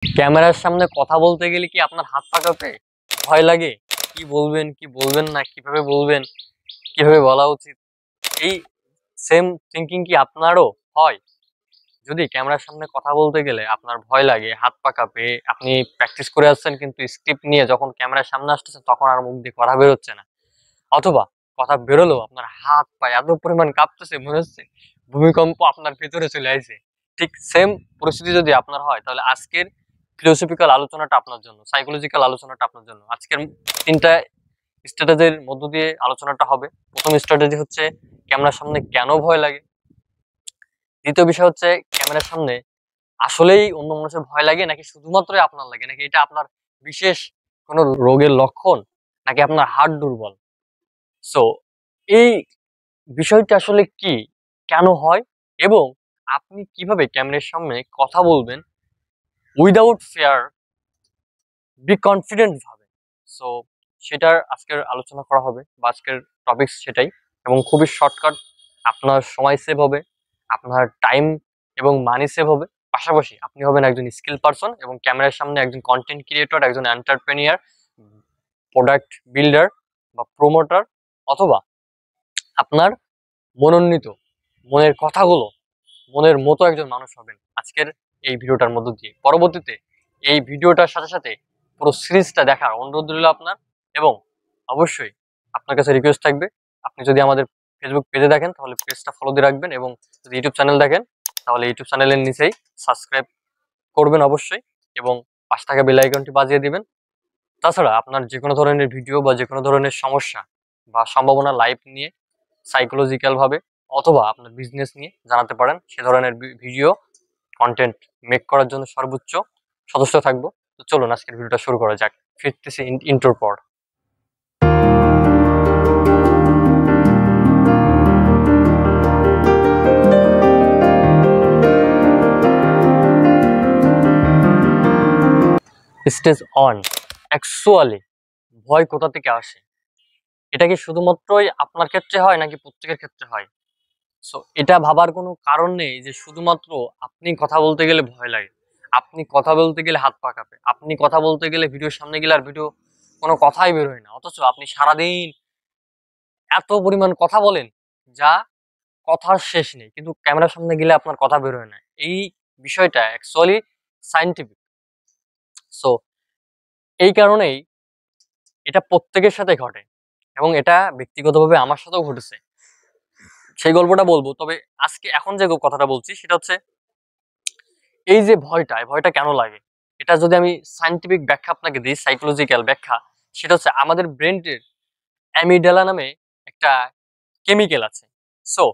ক্যামেরার সামনে কথা বলতে গেলে কি আপনার হাত পা কাঁপে, ভয় লাগে? কি বলবেন কি বলবেন না, কিভাবে বলবেন, কিভাবে বলা উচিত, এই সেম থিঙ্কিং কি আপনারও হয়? যদি ক্যামেরার সামনে কথা বলতে গেলে আপনার ভয় লাগে, হাত পা কাঁপে, আপনি প্র্যাকটিস করে আসছেন কিন্তু স্ক্রিপ্ট নিয়ে যখন ক্যামেরার সামনে আসতেছে তখন আর মুখ দিয়ে কথা বেরোচ্ছে না, অথবা কথা বেরোলেও আপনার হাত পা এত পরিমাণ কাঁপতেছে মনে হচ্ছে ভূমিকম্প আপনার ভেতরে চলে আসছে, ঠিক সেম পরিস্থিতি যদি আপনার হয় তাহলে আজকের ফিলোসফিক্যাল আলোচনাটা আপনার জন্য, সাইকোলজিক্যাল আলোচনাটা আপনার জন্য। আজকের তিনটা স্ট্র্যাটেজির মধ্য দিয়ে আলোচনাটা হবে। প্রথম স্ট্র্যাটেজি হচ্ছে ক্যামেরার সামনে কেন ভয় লাগে। দ্বিতীয় বিষয় হচ্ছে ক্যামেরার সামনে আসলেই অন্য মানুষের ভয় লাগে নাকি শুধুমাত্রই আপনার লাগে, নাকি এটা আপনার বিশেষ কোনো রোগের লক্ষণ, নাকি আপনার হার্ট দুর্বল। সো এই বিষয়টা আসলে কি, কেন হয়, এবং আপনি কিভাবে ক্যামেরার সামনে কথা বলবেন উইদাউট ফেয়ার, বি কনফিডেন্ট ভাবে। সো সেটার আজকের আলোচনা করা হবে, বা আজকের টপিক সেটাই, এবং খুবই শর্টকাট। আপনার সময় সেভ হবে, আপনার টাইম এবং মানি সেভ হবে, পাশাপাশি আপনি হবেন একজন স্কিল পারসন এবং ক্যামেরার সামনে একজন কন্টেন্ট ক্রিয়েটর, একজন এন্টারপ্রেনিয়ার, প্রোডাক্ট বিল্ডার বা প্রমোটার, অথবা আপনার মনোন্বিত মনের কথাগুলো মনের মতো একজন মানুষ হবেন আজকের এই ভিডিওটার মধ্য দিয়ে। পরবর্তীতে এই ভিডিওটার সাথে সাথে পুরো সিরিজটা দেখার অনুরোধ রইল আপনার, এবং অবশ্যই আপনার কাছে রিকোয়েস্ট থাকবে, আপনি যদি আমাদের ফেসবুক পেজে দেখেন তাহলে পেজটা ফলো দিয়ে রাখবেন, এবং যদি ইউটিউব চ্যানেল দেখেন তাহলে ইউটিউব চ্যানেলের নিচেই সাবস্ক্রাইব করবেন অবশ্যই, এবং পাশে থাকা বেল আইকনটি বাজিয়ে দিবেন। তাছাড়া আপনার যে কোনো ধরনের ভিডিও বা যে কোনো ধরনের সমস্যা বা সম্ভাবনা লাইভ নিয়ে, সাইকোলজিক্যাল ভাবে, অথবা আপনার বিজনেস নিয়ে জানাতে পারেন। সে ধরনের ভিডিও কন্টেন্ট মেক করার জন্য সর্বোচ্চ সদস্য থাকবো। তো চলুন আজকের ভিডিওটা শুরু করা যাক, ফিরতেছি ইন্ট্রোর পর। Stage on. অ্যাকচুয়ালি ভয় কোথা থেকে আসে? এটা কি শুধুমাত্রই আপনার ক্ষেত্রে হয় নাকি প্রত্যেকের ক্ষেত্রে হয়? সো এটা ভাবার কোনো কারণ নেই যে শুধুমাত্র আপনি কথা বলতে গেলে ভয় লাগে, আপনি কথা বলতে গেলে হাত পা কাঁপে, আপনি কথা বলতে গেলে ভিডিওর সামনে গেলে আর ভিডিও কোনো কথাই বের হয় না, অথচ আপনি সারাদিন এত পরিমাণ কথা বলেন যা কথার শেষ নেই, কিন্তু ক্যামেরার সামনে গেলে আপনার কথা বের হয় না। এই বিষয়টা অ্যাকচুয়ালি সায়েন্টিফিক। সো এই কারণেই এটা প্রত্যেকের সাথে ঘটে, এবং এটা ব্যক্তিগতভাবে আমার সাথেও ঘটেছে। সেই গল্পটা বলবো, তবে আজকে এখন যে কথাটা বলছি সেটা হচ্ছে এই যে ভয়টা, এই ভয়টা কেন লাগে, এটা যদি আমি সায়েন্টিফিক ব্যাখ্যা আপনাকে দিই, সাইকোলজিক্যাল ব্যাখ্যা, সেটা হচ্ছে আমাদের ব্রেনের অ্যামিডালা নামে একটা কেমিক্যাল আছে। সো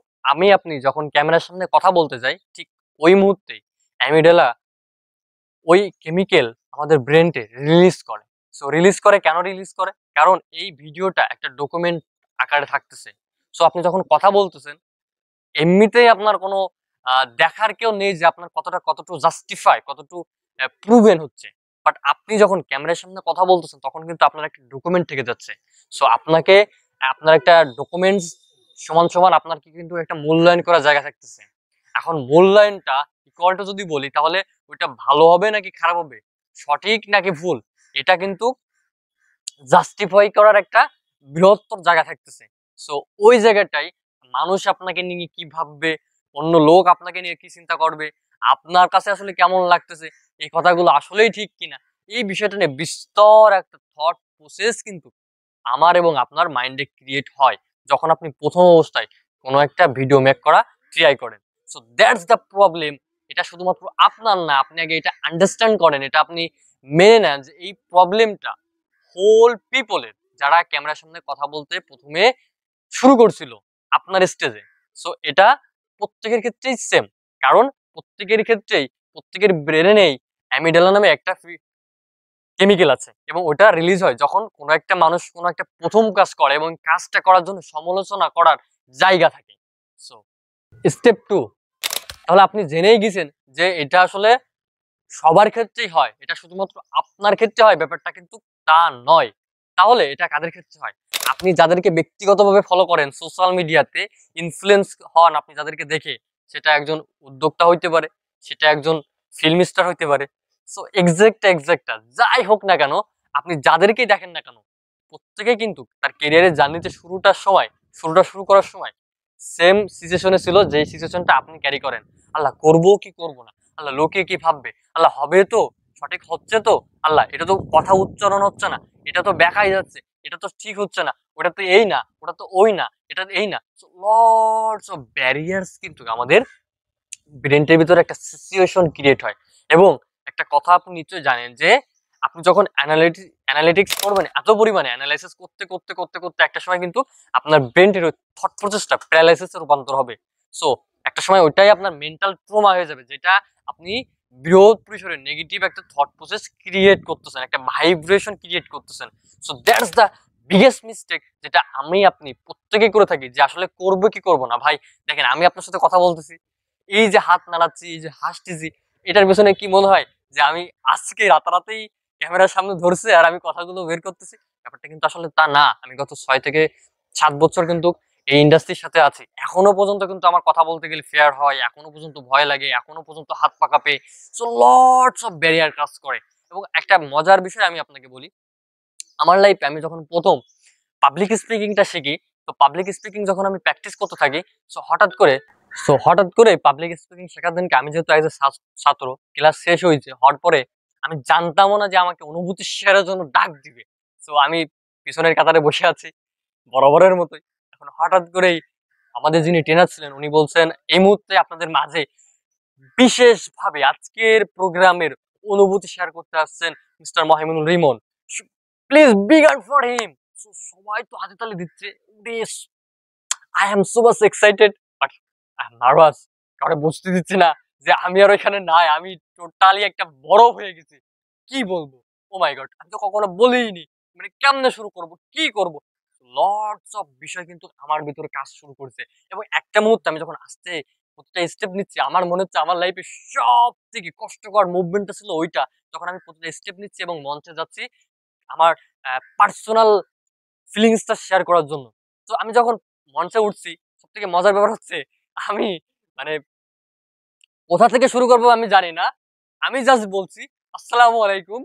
আপনি যখন ক্যামেরার সামনে কথা বলতে যাই ঠিক ওই মুহূর্তেই অ্যামিডালা ওই কেমিক্যাল আমাদের ব্রেনকে রিলিজ করে। সো রিলিজ করে কেন রিলিজ করে? কারণ এই ভিডিওটা একটা ডকুমেন্ট আকারে থাকতেছে। সো আপনি যখন কথা বলতেছেন এমনিতেই আপনার কোনো দেখার কেউ নেই যে আপনার কতটুকু জাস্টিফাই, কতটুকু প্রুভেন হচ্ছে। বাট আপনি যখন ক্যামেরার সামনে কথা বলতেছেন তখন কিন্তু আপনার একটা ডকুমেন্ট থেকে যাচ্ছে। সো আপনার একটা ডকুমেন্টস সমান সমান আপনার কি কিন্তু একটা মূল্যায়ন করার জায়গা থাকতেছে। এখন মূল্যায়নটা ইকুয়াল টু যদি বলি তাহলে ওইটা ভালো হবে নাকি খারাপ হবে, সঠিক নাকি ভুল, এটা কিন্তু জাস্টিফাই করার একটা বৃহত্তর জায়গা থাকতেছে। সো ওই জায়গাটাই মানুষ আপনাকে নিয়ে কি ভাববে, অন্য লোক আপনাকে নিয়ে কি চিন্তা করবে, আপনার কাছে আসলে কেমন লাগতেছে, এই কথাগুলো আসলেই ঠিক কিনা, এই বিষয়টা নিয়ে বিস্তর একটা থট প্রসেস কিন্তু আমার এবং আপনার মাইন্ডে ক্রিয়েট হয় যখন আপনি প্রথম অবস্থায় কোনো একটা ভিডিও মেক করা ট্রাই করেন। So that's the problem. এটা শুধুমাত্র আপনার না, আপনি আগে এটা আন্ডারস্ট্যান্ড করেন, এটা আপনি মেনে নেন যে এই প্রবলেমটা হোল পিপলের, যারা ক্যামেরার সামনে কথা বলতে প্রথমে শুরু করছিল আপনার স্টেজে। সো এটা প্রত্যেকের ক্ষেত্রেই সেম, কারণ প্রত্যেকের ক্ষেত্রেই প্রত্যেকের ব্রেনেই অ্যামিডালা নামে একটা কেমিক্যাল আছে, এবং ওটা রিলিজ হয় যখন কোনো একটা মানুষ কোনো একটা প্রথম কাজ করে এবং কাজটা করার জন্য সমালোচনা করার জায়গা থাকে। সো স্টেপ টু, তাহলে আপনি জেনেই গেছেন যে এটা আসলে সবার ক্ষেত্রেই হয়, এটা শুধুমাত্র আপনার ক্ষেত্রে হয় ব্যাপারটা কিন্তু তা নয়। তাহলে এটা কাদের ক্ষেত্রে হয়? আপনি যাদেরকে ব্যক্তিগতভাবে ফলো করেন সোশ্যাল মিডিয়াতে, ইনফ্লুয়েন্স হন আপনি যাদেরকে দেখে, সেটা একজন উদ্যোক্তা হইতে পারে, সেটা একজন ফিল্ম স্টার হইতে পারে, সো এক্সাক্টটা যাই হোক না কেন, আপনি যাদেরকেই দেখেন না কেন, প্রত্যেকে কিন্তু তার ক্যারিয়ারের জার্নিতে শুরুটা শুরু করার সময় সেম সিচুয়েশনে ছিল, যে সিচুয়েশনটা আপনি ক্যারি করেন। আল্লাহ, করবো কি করবো না, আল্লাহ লোকে কি ভাববে, আল্লাহ হবে তো, সঠিক হচ্ছে তো, আল্লাহ এটা তো কথা উচ্চারণ হচ্ছে না, এটা তো বেকাই যাচ্ছে, এটা তো ঠিক হচ্ছে না, ওটা তো এই না, ওটা তো ওই না, এটা এই না। লটস অফ ব্যারিয়ার্স কিন্তু আমাদের ব্রেনটের ভিতরে একটা সিচুয়েশন ক্রিয়েট হয়। এবং একটা কথা আপনি নিশ্চয়ই জানেন যে আপনি যখন অ্যানালিটিক্স করবেন, এত পরিমাণে অ্যানালাইসিস করতে করতে করতে করতে একটা সময় কিন্তু আপনার ব্রেনটির থট প্রসেসটা প্যারালাইসিসে রূপান্তর হবে। সো একটা সময় ওইটাই আপনার মেন্টাল ট্রমা হয়ে যাবে, যেটা আপনি বৃহৎ পরিসরে নেগেটিভ একটা থট প্রসেস ক্রিয়েট করতেছেন, একটা ভাইব্রেশন ক্রিয়েট করতেছেন। So that's the biggest mistake, যেটা আপনি প্রত্যেকেই করে থাকি, যে আসলে করবো কি করবো না। ভাই দেখেন, আমি আপনার সাথে কথা বলতেছি, এই যে হাত নাড়াচ্ছি, এই যে হাসতেছি, এটার পেছনে কি মনে হয় যে আমি আজকে রাতারাতেই ক্যামেরার সামনে ধরছে আর আমি কথাগুলো বের করতেছি? ব্যাপারটা কিন্তু আসলে তা না। আমি গত 6 থেকে 7 বছর কিন্তু এই ইন্ডাস্ট্রির সাথে আছি। এখনো পর্যন্ত কিন্তু আমার কথা বলতে গেলে ফেয়ার হয়, এখনো পর্যন্ত ভয় লাগে, এখনো পর্যন্ত হাত পা কাঁপে। সো লটস অফ ব্যারিয়ার কাজ করে। এবং একটা মজার বিষয় আমি আপনাকে বলি, আমার লাইফে আমি যখন প্রথম পাবলিক স্পিকিংটা শিখি, তো পাবলিক স্পিকিং যখন আমি প্র্যাকটিস করতে থাকি, সো হঠাৎ করে পাবলিক স্পিকিং শেখার দিনকে, আমি যেহেতু এজ এ ছাত্র, ক্লাস শেষ হয়েছে, হওয়ার পরে আমি জানতামও না যে আমাকে অনুভূতি শেয়ারের জন্য ডাক দিবে। সো আমি পিছনের কাতারে বসে আছি বরাবরের মতোই। এখন হঠাৎ করেই আমাদের যিনি ট্রেনার ছিলেন, উনি বলছেন, এই মুহূর্তে আপনাদের মাঝে বিশেষভাবে আজকের প্রোগ্রামের অনুভূতি শেয়ার করতে আসছেন mister Mahimunur Rimon. Please big hand for him. সবাই তো হাতে তালি দিচ্ছে। I am so much excited, but I am nervous. কারণ বুঝতে দিচ্ছি না যে আমি আর ওইখানে নাই, আমি টোটালি একটা বরফ হয়ে গেছি। কি বলবো, ও মাই গড, আমি তো কখনো বলিনি, মানে কেমনে শুরু করব, কি করব, লটস অফ বিষয় কিন্তু আমার ভিতরে কাজ শুরু করছে। এবং একটা মুহূর্তে আমি যখন আসতে প্রতিটা স্টেপ নিচ্ছি, আমার মনে হচ্ছে আমার লাইফে সব থেকে কষ্টকর মুভমেন্টটা ছিল ওইটা, যখন আমি প্রতিটা স্টেপ নিচ্ছি এবং মঞ্চে যাচ্ছি আমার পার্সোনাল ফিলিংসটা শেয়ার করার জন্য। তো আমি যখন মঞ্চে উঠছি, সবথেকে মজার ব্যাপার হচ্ছে, আমি মানে কোথা থেকে শুরু করবো আমি জানি না। আমি জাস্ট বলছি আসসালামু আলাইকুম।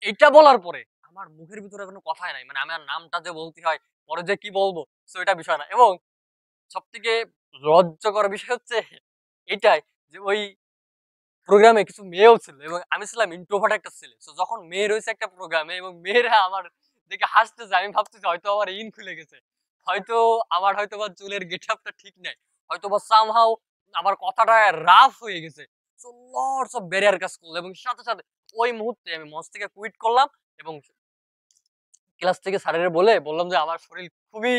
এটা বলার পরে আমার মুখের ভিতরে কোনো কথাই নাই। মানে আমার নামটা যে বলতে হয়, পরে যে কি বলবো, সো এটা বিষয় না। এবং সবথেকে লজ্জাকর বিষয় হচ্ছে এটাই, যে ওই প্রোগ্রামে কিছু মেয়েও ছিল এবং আমি ছিলাম ইন্ট্রোভার্ট একটা ছেলে। সো যখন মেয়ে রয়েছে একটা প্রোগ্রামে এবং মেয়েরা আমার দেখে হাসতেছে, আমি ভাবতেছি হয়তো আমার ইন খুলে গেছে, হয়তো আমার হয়তো বা চুলের গেটআপটা ঠিক নাই, হয়তো বা সামহাউ আমার কথাটা রাফ হয়ে গেছে। সো লটস অফ ব্যারিয়ার কাজ করলো এবং সাথে সাথে ওই মুহূর্তে আমি মঞ্চ থেকে কুইট করলাম এবং ক্লাস থেকে স্যারের বললাম যে আমার শরীর খুবই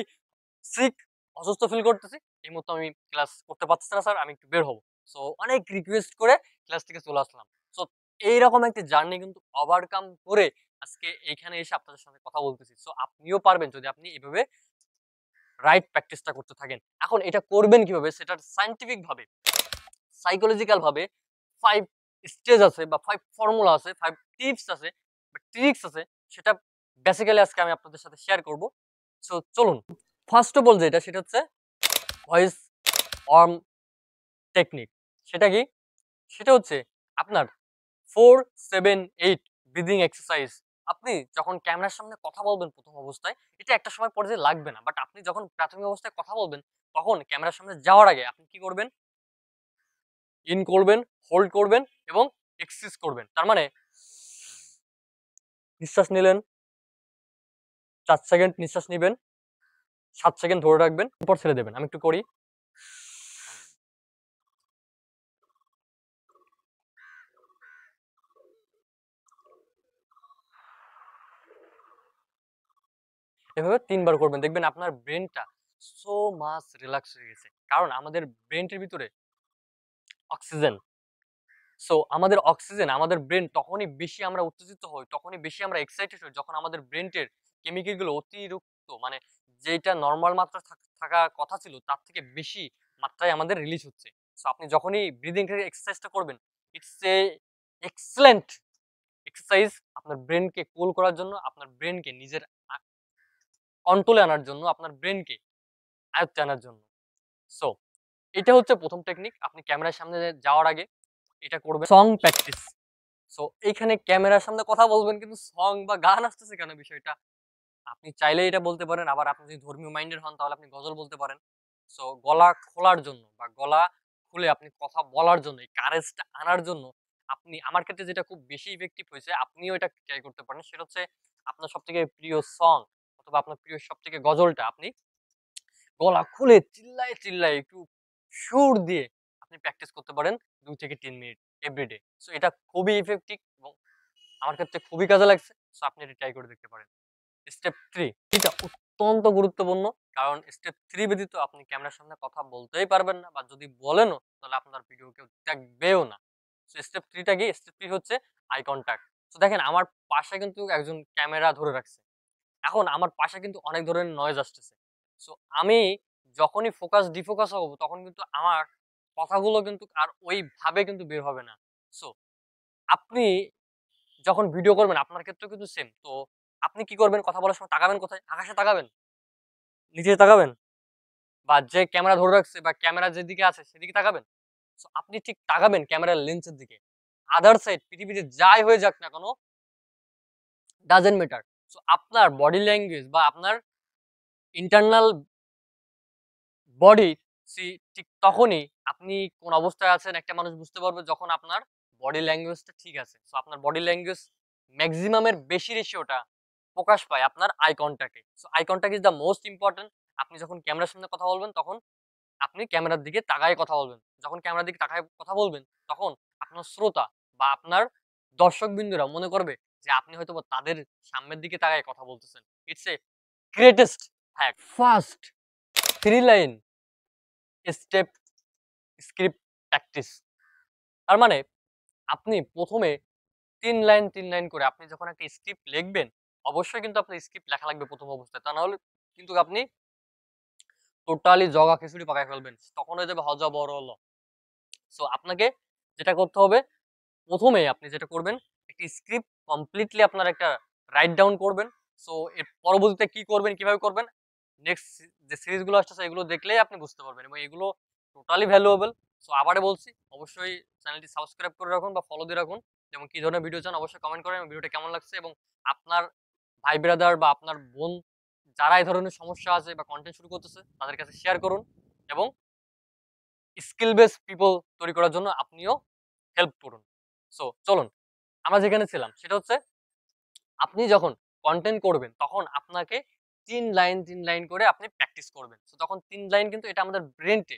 সিক, অসুস্থ ফিল করতেছি, এই মুহূর্তে আমি ক্লাস করতে পারতেছি না স্যার, আমি একটু বের হবো। সো অনেক রিকোয়েস্ট করে ক্লাস থেকে চলে আসলাম। সো এইরকম একটা জার্নি কিন্তু ওভারকাম করে আজকে এইখানে এসে আপনাদের সাথে কথা বলতেছি। সো আপনিও পারবেন যদি আপনি এভাবে রাইট প্র্যাকটিসটা করতে থাকেন। এখন এটা করবেন কিভাবে, সেটা সায়েন্টিফিক ভাবে, সাইকোলজিক্যাল ভাবে 5 স্টেজ আছে বা 5 ফর্মুলা আছে, 5 টিপস আছে বা ট্রিক্স আছে, সেটা বেসিক্যালি আজকে আমি আপনাদের সাথে শেয়ার করব। সো চলুন। ফার্স্ট অফ অল যেটা, সেটা হচ্ছে ভয়েস ওয়ার্ম টেকনিক। সেটা কি? সেটা হচ্ছে আপনার 4-7-8 ব্রিদিং এক্সারসাইজ। আপনি যখন ক্যামেরার সামনে কথা বলবেন প্রথম অবস্থায়, এটা একটা সময় পরে যে লাগবে না। বাট আপনি যখন প্রাথমিক অবস্থায় কথা বলবেন, তখন ক্যামেরার সামনে যাওয়ার আগে আপনি কি করবেন? ইন করবেন, হোল্ড করবেন এবং এক্সিস করবেন। তার মানে নিঃশ্বাস নিলেন, ৪ সেকেন্ড নিঃশ্বাস নিবেন, ৭ সেকেন্ড ধরে রাখবেন, এরপর ছেড়ে দেবেন। আমি একটু করি। এভাবে ৩ বার করবেন। দেখবেন আপনার ব্রেইনটা সো মাচ রিল্যাক্স হয়ে গেছে। কারণ আমাদের ব্রেইনটির ভিতরে অক্সিজেন। সো আমাদের অক্সিজেন, আমাদের ব্রেন তখনই বেশি আমরা উত্তেজিত হই, তখনই বেশি আমরা এক্সাইটেড হই, যখন আমাদের ব্রেনের কেমিক্যাল গুলো অতিরিক্ত, মানে যেটা নরমাল মাত্রা থাকা কথা ছিল তার থেকে বেশি মাত্রায় আমাদের রিলিজ হচ্ছে। সো আপনি যখনই ব্রিদিং এক্সারসাইজটা করবেন, ইটস এ এক্সেলেন্ট এক্সারসাইজ আপনার ব্রেনকে কুল করার জন্য, আপনার ব্রেনকে নিজের কন্ট্রোলে আনার জন্য, আপনার ব্রেনকে আয়ত্তে আনার জন্য। সো এটা হচ্ছে প্রথম টেকনিক। আপনি ক্যামেরার সামনে যাওয়ার আগে এটা করবেন। সং প্র্যাকটিস, সো এইখানে ক্যামেরার সামনে কথা বলবেন কিন্তু সং বা গান আসতেছে কেন বিষয়টা আপনি চাইলে এটা বলতে পারেন। আবার আপনি যদি ধর্মীয় মাইন্ডের হন তাহলে আপনি গজল বলতে পারেন। সো গলা খোলার জন্য বা গলা খুলে আপনি কথা বলার জন্য, এই কারেজটা আনার জন্য আপনি আমার ক্ষেত্রে যেটা খুব বেশি ইফেক্টিভ হইছে, আপনিও এটা ট্রাই করতে পারেন। সেটা হচ্ছে আপনার সবথেকে প্রিয় সং অথবা আপনার প্রিয় সবথেকে গজলটা আপনি গলা খুলে চিল্লায়ে, চিল্লায়ে একটু সুর দিয়ে আপনি প্র্যাকটিস করতে পারেন ২ থেকে ৩ মিনিট এভরিডে। সো এটা খুবই ইফেক্টিভ এবং আমার ক্ষেত্রে খুবই কাজে লাগছে। সো আপনি এটা ট্রাই করে দেখতে পারেন। স্টেপ ৩ এটা অত্যন্ত গুরুত্বপূর্ণ। কারণ স্টেপ ৩ ব্যতীত আপনি ক্যামেরার সামনে কথা বলতেই পারবেন না বা যদি বলেনও তাহলে আপনার ভিডিও কেউ দেখবেও না। সো স্টেপ ৩ টা কি? স্টেপ ৩ হচ্ছে আই কনট্যাক্ট। সো দেখেন আমার পাশে কিন্তু একজন ক্যামেরা ধরে রাখছে। এখন আমার পাশে কিন্তু অনেক ধরনের নয়েজ আসতেছে। সো আমি যখনই ফোকাস ডিফোকাস হব তখন কিন্তু আমার কথাগুলো কিন্তু আর ওইভাবে কিন্তু বের হবে না। সো আপনি যখন ভিডিও করবেন আপনার ক্ষেত্রেও কিন্তু সেম। তো আপনি কি করবেন? কথা বলার সময় তাকাবেন কোথায়? আকাশে তাকাবেন? নিচে তাকাবেন? বা যে ক্যামেরা ধরে রাখছে বা ক্যামেরা যেদিকে আছে সেদিকে তাকাবেন? সো আপনি ঠিক তাকাবেন ক্যামেরার লেন্সের দিকে। আদার সাইড পৃথিবীতে যাই হয়ে যাক না কেন ডাজন্ট ম্যাটার। সো আপনার বডি ল্যাঙ্গুয়েজ বা আপনার ইন্টারনাল বডি ঠিক তখনই আপনি কোন অবস্থায় আছেন একটা মানুষ বুঝতে পারবে যখন আপনার বডি ল্যাঙ্গুয়েজটা ঠিক আছে। সো আপনার বডি ল্যাঙ্গুয়েজ ম্যাক্সিমামের বেশি রেশিওটা প্রকাশ পায় আপনার আই কনট্যাক্টে। So eye contact is the most important. আপনি যখন ক্যামেরার সামনে কথা বলবেন তখন আপনি ক্যামেরার দিকে তাকায়ে কথা বলবেন। যখন ক্যামেরার দিকে তাকায়ে কথা বলবেন তখন আপনার শ্রোতা বা আপনার দর্শকবৃন্দরা মনে করবে যে আপনি হয়তোবা তাদের সামনের দিকে তাকায়ে কথা বলতেছেন। It's a greatest fact. First 3 line step script practice. তার মানে আপনি ১ম এ ৩ লাইন, ৩ লাইন করে আপনি যখন একটা স্ক্রিপ্ট লিখবেন, অবশ্যই কিন্তু আপনার স্ক্রিপ্ট লেখা লাগবে ১ম অবস্থায়। তা না হলে কিন্তু আপনি টোটালি জগা খিচুড়ি পাকায় ফেলবেন। তখন হয়ে যাবে হযবরল। সো আপনাকে যেটা করতে হবে ১ম এ আপনি যেটা করবেন একটি স্ক্রিপ্ট কমপ্লিটলি আপনার একটা রাইট ডাউন করবেন। সো এর পরবর্তীতে কি করবেন, কিভাবে করবেন নেক্সট যে সিরিজ গুলো আসতেছে এগুলো দেখলেই আপনি বুঝতে পারবেন এবং এগুলো টোটালি ভ্যালুয়েবল। সো আবারও বলছি অবশ্যই চ্যানেলটি সাবস্ক্রাইব করে রাখুন বা ফলো দিয়ে রাখুন এবং কি ধরনের ভিডিও চান অবশ্যই কমেন্ট করেন এবং ভিডিওটা কেমন লাগছে এবং আপনার ভাই ব্রাদার বা আপনার বোন যারা এই ধরনের সমস্যা আছে বা কনটেন্ট শুরু করতেছে তাদের কাছে শেয়ার করুন এবং স্কিল বেস পিপল তৈরি করার জন্য আপনিও হেল্প করুন। সো চলুন আমরা যেখানে ছিলাম সেটা হচ্ছে আপনি যখন কনটেন্ট করবেন তখন আপনাকে ৩ লাইন ৩ লাইন করে আপনি প্র্যাকটিস করবেন। সো তখন ৩ লাইন কিন্তু এটা আমাদের ব্রেইনটে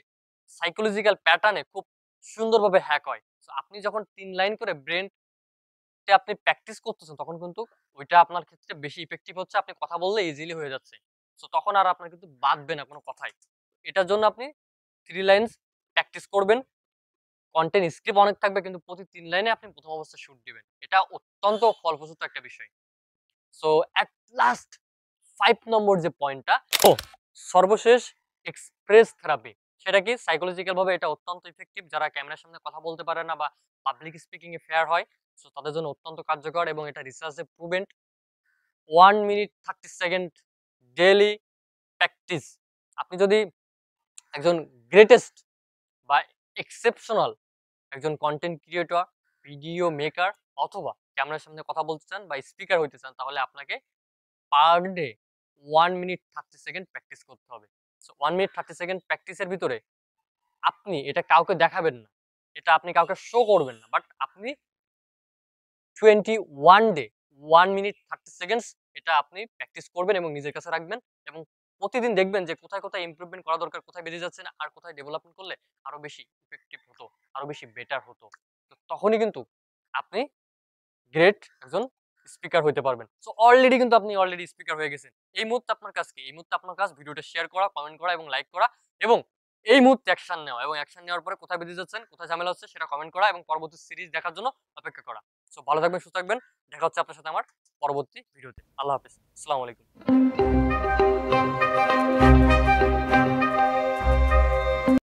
সাইকোলজিক্যাল প্যাটার্নে খুব সুন্দরভাবে হ্যাক হয়। সো আপনি যখন ৩ লাইন করে ব্রেইনটে আপনি প্র্যাকটিস করতেছেন তখন কিন্তু ওইটা আপনার ক্ষেত্রে বেশি ইফেক্টিভ হচ্ছে। আপনি কথা বললে ইজিলি হয়ে যাচ্ছে। সো তখন আর আপনার কিন্তু বাধবে না কোনো কথাই। এটার জন্য আপনি 3 লাইনস প্র্যাকটিস করবেন। কনটেন্ট স্ক্রিপ্ট অনেক থাকবে কিন্তু প্রতি ৩ লাইনে আপনি ১ম অবস্থায় শুট দিবেন। এটা অত্যন্ত ফলপ্রসূ একটা বিষয়। সো এট লাস্ট ৫ নম্বর যে পয়েন্টটা সর্বশেষ এক্সপ্রেস থেরাপি। সেটা কি? সাইকোলজিক্যাল ভাবে এটা অত্যন্ত ইফেক্টিভ যারা ক্যামেরার সামনে কথা বলতে পারে না বা পাবলিক স্পিকিং এ ফেয়ার হয়। সো তাদের জন্য অত্যন্ত কার্যকর এবং এটা রিসার্চে প্রুভেন্ট ১ মিনিট 30 সেকেন্ড ডেইলি প্র্যাকটিস। আপনি যদি একজন গ্রেটেস্ট বা এক্সেপশনাল একজন কনটেন্ট ক্রিয়েটর, ভিডিও মেকার অথবা ক্যামেরার সামনে কথা বলতে চান বা স্পিকার হইতে চান তাহলে আপনাকে per day 1 minute 30 second practice করতে হবে। সো 1 মিনিট 30 সেকেন্ড প্র্যাকটিসের ভিতরে আপনি এটা কাউকে দেখাবেন না। এটা আপনি কাউকে শো করবেন না। বাট আপনি 21 ডে 1 মিনিট 30 সেকেন্ডস এটা আপনি প্র্যাকটিস করবেন এবং নিজের কাছে রাখবেন এবং প্রতিদিন দেখবেন যে কোথায়, কোথায় ইমপ্রুভমেন্ট করা দরকার, কোথায় বেঁচে যাচ্ছে না আর কোথায় ডেভেলপমেন্ট করলে আরো বেশি ইফেক্টিভ হতো, আরো বেশি বেটার হতো। তো তখনই কিন্তু আপনি গ্রেট একজন স্পিকার হইতে পারবেন। সো অলরেডি কিন্তু আপনি অলরেডি স্পিকার হয়ে গেছেন। এই মুহূর্তে আপনার কাজ কি? এই মুহূর্তে আপনার কাজ ভিডিওটা শেয়ার করা, কমেন্ট করা এবং লাইক করা এবং এই মুহূর্তে অ্যাকশন নেওয়া এবং অ্যাকশন নেওয়ার পরে কোথায় বেঁচে যাচ্ছেন, কোথায় ঝামেলা হচ্ছে সেটা কমেন্ট করা এবং পরবর্তী সিরিজ দেখার জন্য অপেক্ষা করা। সো ভালো থাকবেন, সুস্থ থাকবেন। দেখা হচ্ছে আপনার সাথে আমার পরবর্তী ভিডিওতে। আল্লাহ হাফেজ। আসসালামু আলাইকুম।